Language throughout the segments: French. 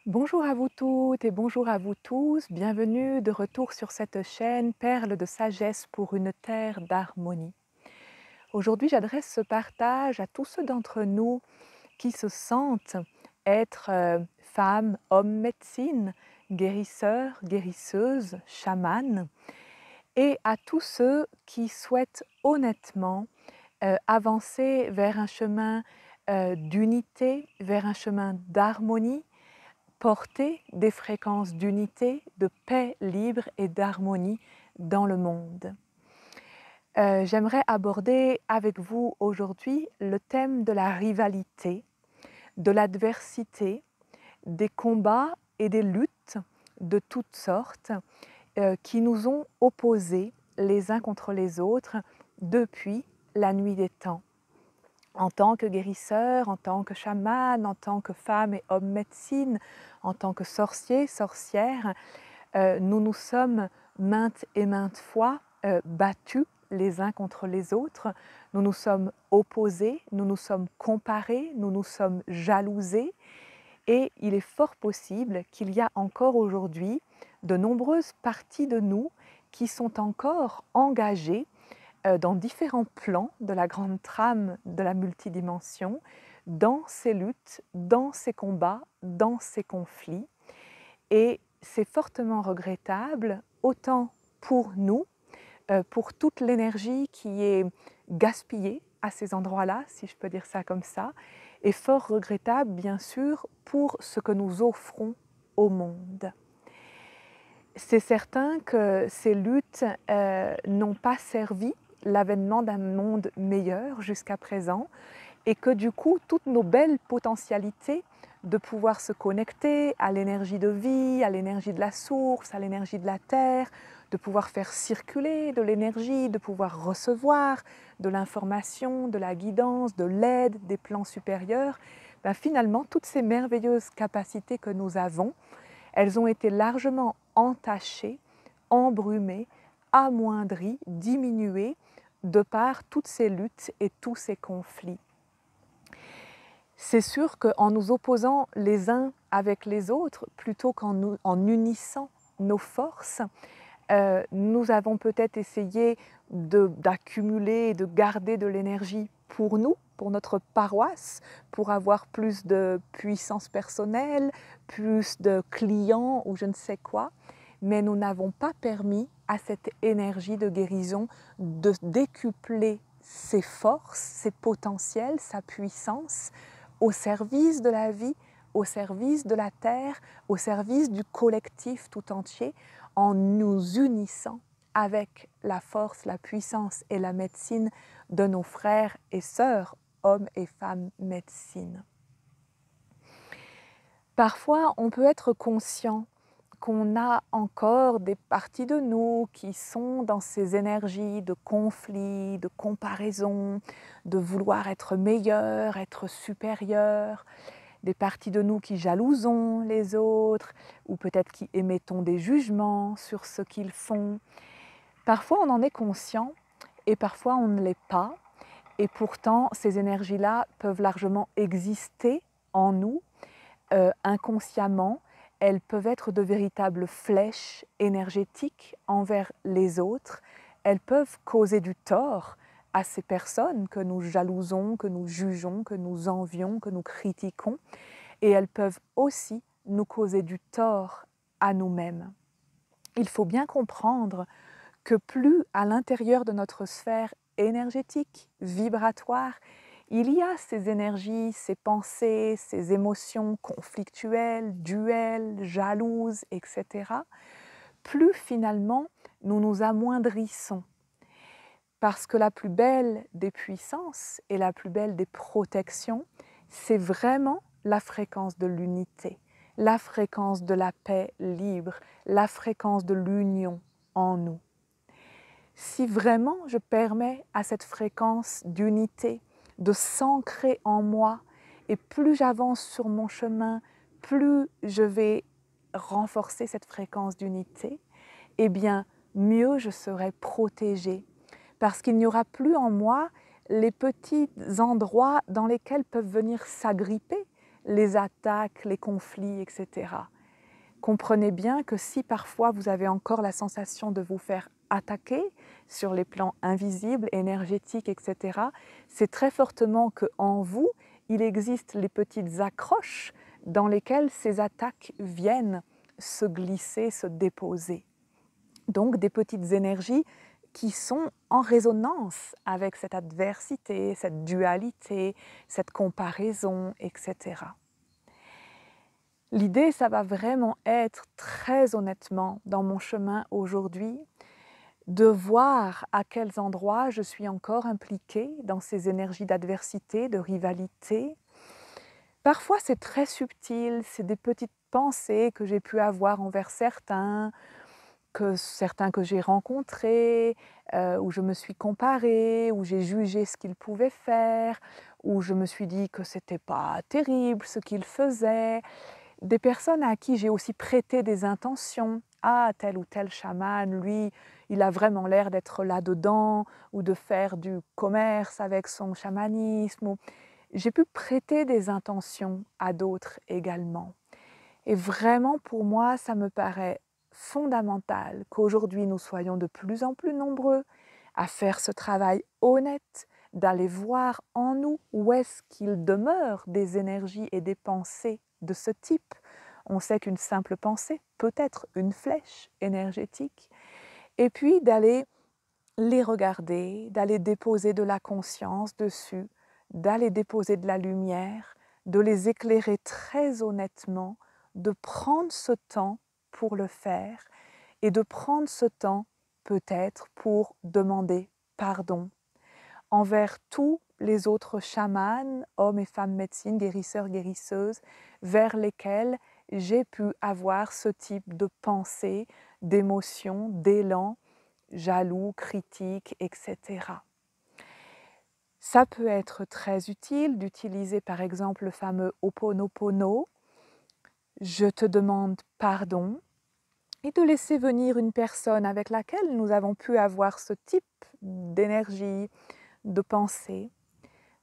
Bonjour à vous toutes et bonjour à vous tous, bienvenue de retour sur cette chaîne Perles de sagesse pour une terre d'harmonie. Aujourd'hui, j'adresse ce partage à tous ceux d'entre nous qui se sentent être femmes, hommes médecine, guérisseurs, guérisseuses, chamanes, et à tous ceux qui souhaitent honnêtement avancer vers un chemin d'unité, vers un chemin d'harmonie, porter des fréquences d'unité, de paix libre et d'harmonie dans le monde. J'aimerais aborder avec vous aujourd'hui le thème de la rivalité, de l'adversité, des combats et des luttes de toutes sortes qui nous ont opposés les uns contre les autres depuis la nuit des temps. En tant que guérisseur, en tant que chaman, en tant que femme et homme médecine, en tant que sorcier, sorcière, nous nous sommes maintes et maintes fois battus les uns contre les autres, nous nous sommes opposés, nous nous sommes comparés, nous nous sommes jalousés, et il est fort possible qu'il y a encore aujourd'hui de nombreuses parties de nous qui sont encore engagées dans différents plans de la grande trame de la multidimension, dans ces luttes, dans ces combats, dans ces conflits. Et c'est fortement regrettable, autant pour nous, pour toute l'énergie qui est gaspillée à ces endroits-là, si je peux dire ça comme ça, et fort regrettable, bien sûr, pour ce que nous offrons au monde. C'est certain que ces luttes n'ont pas servi l'avènement d'un monde meilleur jusqu'à présent, et que du coup, toutes nos belles potentialités de pouvoir se connecter à l'énergie de vie, à l'énergie de la source, à l'énergie de la terre, de pouvoir faire circuler de l'énergie, de pouvoir recevoir de l'information, de la guidance, de l'aide des plans supérieurs, ben finalement, toutes ces merveilleuses capacités que nous avons, elles ont été largement entachées, embrumées, amoindries, diminuées de par toutes ces luttes et tous ces conflits. C'est sûr qu'en nous opposant les uns avec les autres, plutôt qu'en unissant nos forces, nous avons peut-être essayé d'accumuler et de garder de l'énergie pour nous, pour notre paroisse, pour avoir plus de puissance personnelle, plus de clients ou je ne sais quoi, mais nous n'avons pas permis à cette énergie de guérison de décupler ses forces, ses potentiels, sa puissance au service de la vie, au service de la terre, au service du collectif tout entier, en nous unissant avec la force, la puissance et la médecine de nos frères et sœurs, hommes et femmes médecine. Parfois, on peut être conscient qu'on a encore des parties de nous qui sont dans ces énergies de conflit, de comparaison, de vouloir être meilleur, être supérieur, des parties de nous qui jalousons les autres, ou peut-être qui émettons des jugements sur ce qu'ils font. Parfois on en est conscient et parfois on ne l'est pas, et pourtant ces énergies-là peuvent largement exister en nous, inconsciemment. Elles peuvent être de véritables flèches énergétiques envers les autres. Elles peuvent causer du tort à ces personnes que nous jalousons, que nous jugeons, que nous envions, que nous critiquons. Et elles peuvent aussi nous causer du tort à nous-mêmes. Il faut bien comprendre que plus à l'intérieur de notre sphère énergétique, vibratoire, il y a ces énergies, ces pensées, ces émotions conflictuelles, duelles, jalouses, etc., plus finalement nous nous amoindrissons. Parce que la plus belle des puissances et la plus belle des protections, c'est vraiment la fréquence de l'unité, la fréquence de la paix libre, la fréquence de l'union en nous. Si vraiment je permets à cette fréquence d'unité de s'ancrer en moi, et plus j'avance sur mon chemin, plus je vais renforcer cette fréquence d'unité, eh bien mieux je serai protégée. Parce qu'il n'y aura plus en moi les petits endroits dans lesquels peuvent venir s'agripper les attaques, les conflits, etc. Comprenez bien que si parfois vous avez encore la sensation de vous faire attaquer sur les plans invisibles, énergétiques, etc., c'est très fortement qu'en vous, il existe les petites accroches dans lesquelles ces attaques viennent se glisser, se déposer. Donc des petites énergies qui sont en résonance avec cette adversité, cette dualité, cette comparaison, etc. L'idée, ça va vraiment être, très honnêtement, dans mon chemin aujourd'hui, de voir à quels endroits je suis encore impliquée dans ces énergies d'adversité, de rivalité. Parfois, c'est très subtil, c'est des petites pensées que j'ai pu avoir envers certains que j'ai rencontrés, où je me suis comparée, où j'ai jugé ce qu'ils pouvaient faire, où je me suis dit que c'était pas terrible ce qu'ils faisaient. Des personnes à qui j'ai aussi prêté des intentions. Ah, tel ou tel chaman, lui, il a vraiment l'air d'être là-dedans, ou de faire du commerce avec son chamanisme. J'ai pu prêter des intentions à d'autres également. Et vraiment, pour moi, ça me paraît fondamental qu'aujourd'hui nous soyons de plus en plus nombreux à faire ce travail honnête, d'aller voir en nous où est-ce qu'il demeure des énergies et des pensées de ce type. On sait qu'une simple pensée peut être une flèche énergétique. Et puis d'aller les regarder, d'aller déposer de la conscience dessus, d'aller déposer de la lumière, de les éclairer très honnêtement, de prendre ce temps pour le faire et de prendre ce temps peut-être pour demander pardon envers tous les autres chamans, hommes et femmes médecines, guérisseurs, guérisseuses, vers lesquels j'ai pu avoir ce type de pensée, d'émotion, d'élan, jaloux, critique, etc. Ça peut être très utile d'utiliser par exemple le fameux Ho'oponopono, je te demande pardon, et de laisser venir une personne avec laquelle nous avons pu avoir ce type d'énergie, de pensée,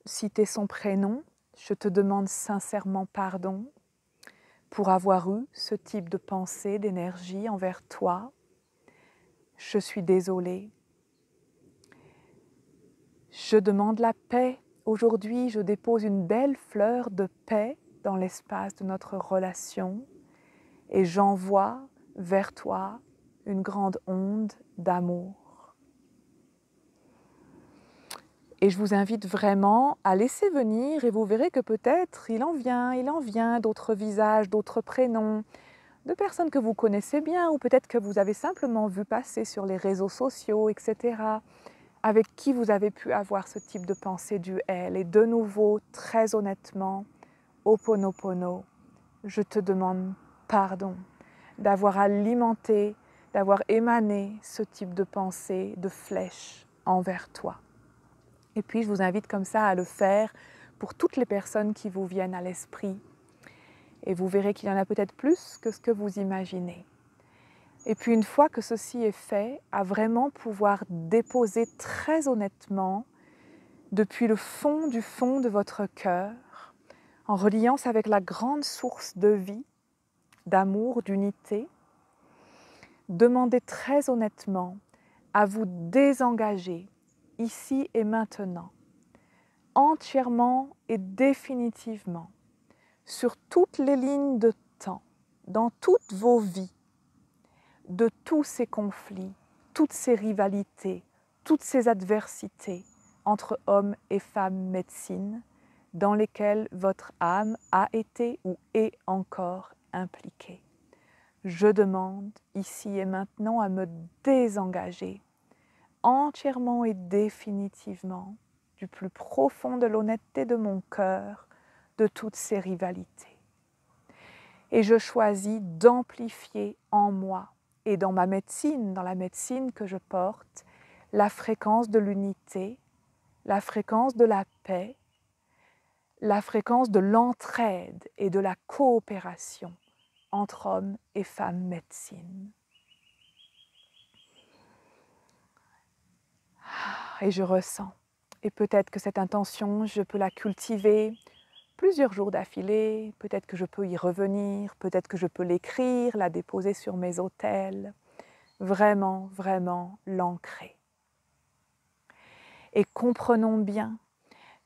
citer son prénom, je te demande sincèrement pardon pour avoir eu ce type de pensée, d'énergie envers toi, je suis désolée. Je demande la paix. Aujourd'hui, je dépose une belle fleur de paix dans l'espace de notre relation et j'envoie vers toi une grande onde d'amour. Et je vous invite vraiment à laisser venir et vous verrez que peut-être il en vient d'autres visages, d'autres prénoms, de personnes que vous connaissez bien ou peut-être que vous avez simplement vu passer sur les réseaux sociaux, etc., avec qui vous avez pu avoir ce type de pensée duel. Et de nouveau, très honnêtement, Ho'oponopono, je te demande pardon d'avoir alimenté, d'avoir émané ce type de pensée, de flèche envers toi. Et puis je vous invite comme ça à le faire pour toutes les personnes qui vous viennent à l'esprit. Et vous verrez qu'il y en a peut-être plus que ce que vous imaginez. Et puis une fois que ceci est fait, à vraiment pouvoir déposer très honnêtement depuis le fond du fond de votre cœur, en reliance avec la grande source de vie, d'amour, d'unité, demandez très honnêtement à vous désengager ici et maintenant, entièrement et définitivement, sur toutes les lignes de temps, dans toutes vos vies, de tous ces conflits, toutes ces rivalités, toutes ces adversités entre hommes et femmes médecine dans lesquelles votre âme a été ou est encore impliquée. Je demande ici et maintenant à me désengager entièrement et définitivement du plus profond de l'honnêteté de mon cœur de toutes ces rivalités. Et je choisis d'amplifier en moi et dans ma médecine, dans la médecine que je porte, la fréquence de l'unité, la fréquence de la paix, la fréquence de l'entraide et de la coopération entre hommes et femmes médecine. Et je ressens. Et peut-être que cette intention, je peux la cultiver plusieurs jours d'affilée, peut-être que je peux y revenir, peut-être que je peux l'écrire, la déposer sur mes autels, vraiment, vraiment l'ancrer. Et comprenons bien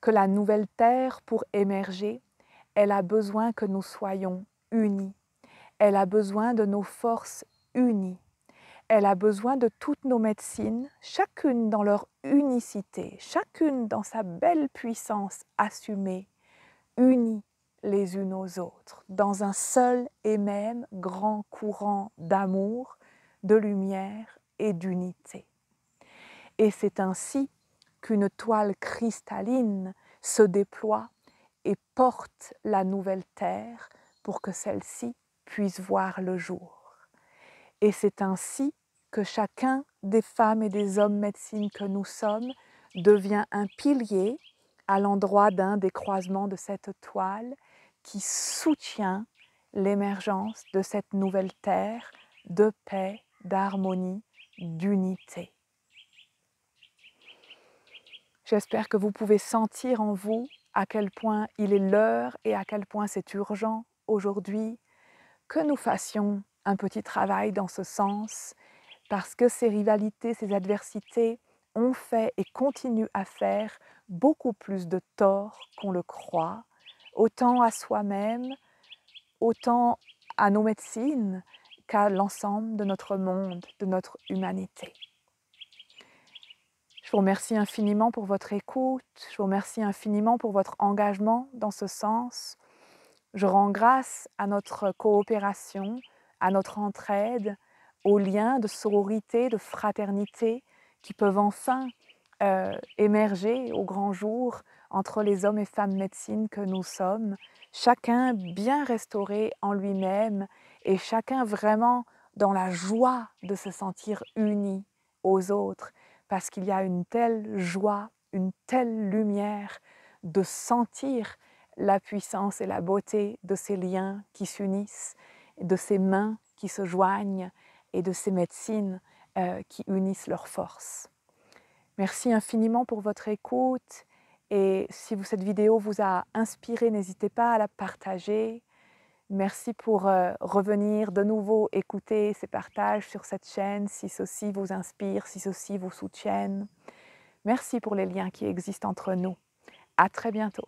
que la nouvelle terre, pour émerger, elle a besoin que nous soyons unis. Elle a besoin de nos forces unies. Elle a besoin de toutes nos médecines, chacune dans leur unicité, chacune dans sa belle puissance assumée, unies les unes aux autres, dans un seul et même grand courant d'amour, de lumière et d'unité. Et c'est ainsi qu'une toile cristalline se déploie et porte la nouvelle terre pour que celle-ci puisse voir le jour. Et c'est ainsi que chacun des femmes et des hommes médecine que nous sommes devient un pilier à l'endroit d'un des croisements de cette toile qui soutient l'émergence de cette nouvelle terre de paix, d'harmonie, d'unité. J'espère que vous pouvez sentir en vous à quel point il est l'heure et à quel point c'est urgent aujourd'hui que nous fassions un petit travail dans ce sens, parce que ces rivalités, ces adversités ont fait et continuent à faire beaucoup plus de tort qu'on le croit, autant à soi-même, autant à nos médecines qu'à l'ensemble de notre monde, de notre humanité. Je vous remercie infiniment pour votre écoute, je vous remercie infiniment pour votre engagement dans ce sens. Je rends grâce à notre coopération, à notre entraide, aux liens de sororité, de fraternité qui peuvent enfin émerger au grand jour entre les hommes et femmes médecine que nous sommes, chacun bien restauré en lui-même et chacun vraiment dans la joie de se sentir uni aux autres, parce qu'il y a une telle joie, une telle lumière de sentir la puissance et la beauté de ces liens qui s'unissent, de ces mains qui se joignent et de ces médecines qui unissent leurs forces. Merci infiniment pour votre écoute et si cette vidéo vous a inspiré, n'hésitez pas à la partager. Merci pour revenir de nouveau écouter ces partages sur cette chaîne si ceci vous inspire, si ceci vous soutienne. Merci pour les liens qui existent entre nous. À très bientôt.